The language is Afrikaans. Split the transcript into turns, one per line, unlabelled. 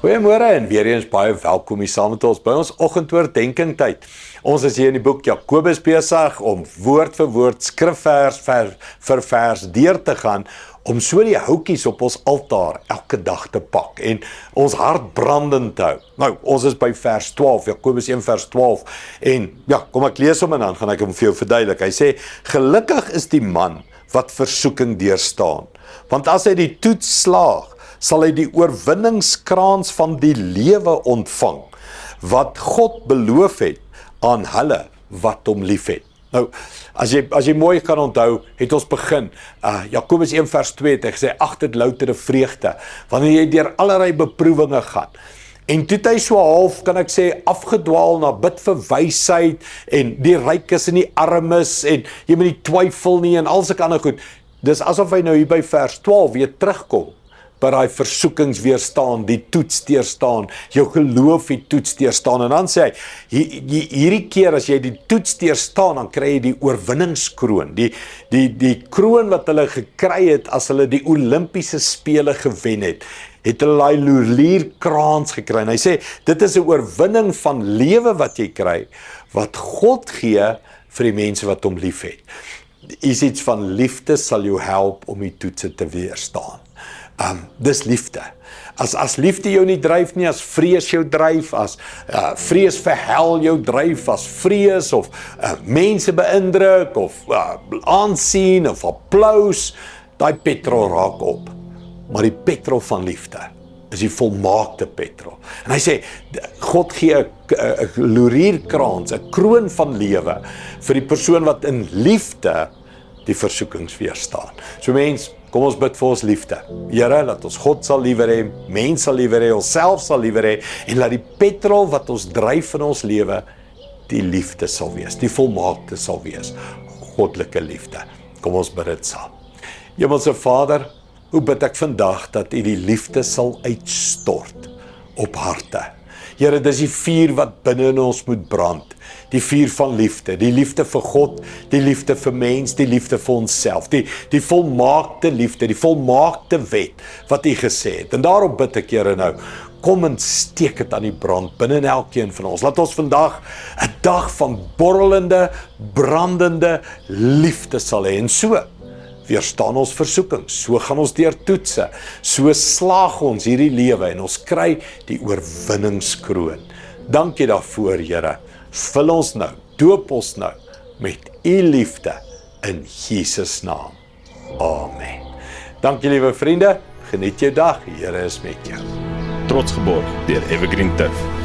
Goeiemôre en weer eens baie welkom hier saam met ons by ons oggendoordenkings tyd. Ons is hier in die boek Jakobus besig om woord vir woord, skrifvers vir vers deur te gaan, om so die houtjies op ons altaar elke dag te pak en ons hart brandend te hou. Nou, ons is by vers 12, Jakobus 1 vers 12, en ja, kom ek lees hom en dan gaan ek hom vir jou verduidelik. Hy sê, gelukkig is die man wat versoeking deurstaan, want as hy die toets slaag, sal hy die oorwinningskraans van die lewe ontvang, wat God beloof het aan hulle wat hom liefhet. Nou, as jy mooi kan onthou, het ons begin, Jakobus 1 vers 2 het hy gesê, ag dit loutere vreugde, wanneer jy deur allerlei beproewinge gaan. En toe het hy so half, kan ek sê, afgedwaal na bid vir wysheid, en die ryk is en die armes, en jy moet nie twyfel nie, en al sulke ander goed. Dis asof hy nou hier by vers 12 weer terugkom, by daai versoekings weerstaan, die toets deurstaan, jou geloof die toets deurstaan, en dan sê hy, hierdie keer as jy die toets deurstaan, dan kry jy die oorwinningskroon, die kroon wat hulle gekry het, as hulle die Olympiese spele gewen het hulle daai lurlierkraans gekry, en hy sê, dit is 'n oorwinning van lewe wat jy kry, wat God gee vir die mense wat hom lief het. Is iets van liefde sal jou help om die toetse te weerstaan. Dis liefde. As liefde jou nie dryf nie, as vrees jou dryf, as vrees vir hel jou dryf, as vrees of mense beïndruk, of aansien, of applous, daai petrol raak op. Maar die petrol van liefde is die volmaakte petrol. En hy sê, God gee 'n lurierkrans, 'n kroon van lewe, vir die persoon wat in liefde die versoekings weerstaan. So mens, kom ons bid vir ons liefde. Here, laat ons God sal liewer hê, mens sal liewer hê, onsself sal liewer hê, en laat die petrol wat ons dryf in ons lewe, die liefde sal wees, die volmaakte sal wees, goddelike liefde. Kom ons bid dit saam. Hemelse Vader, hoe bid ek vandag dat U die liefde sal uitstort op harte. Here, dis die vuur wat binne in ons moet brand, die vuur van liefde, die liefde vir God, die liefde vir mens, die liefde vir onsself, die volmaakte liefde, die volmaakte wet wat U gesê het. En daarom bid ek, Here, nou, kom en steek dit aan die brand binne in elkeen van ons. Laat ons vandag 'n dag van borrelende, brandende liefde sal hê, en so weerstaan ons versoekings, so gaan ons deur toetse, so slaag ons hierdie lewe, en ons kry die oorwinningskroon. Dankie daarvoor, Here. Vul ons nou, doop ons nou, met U liefde, in Jesus naam. Amen. Dankie, liewe vriende, geniet jou dag, Here is met jou.
Trots geborg deur Evergreen Turf.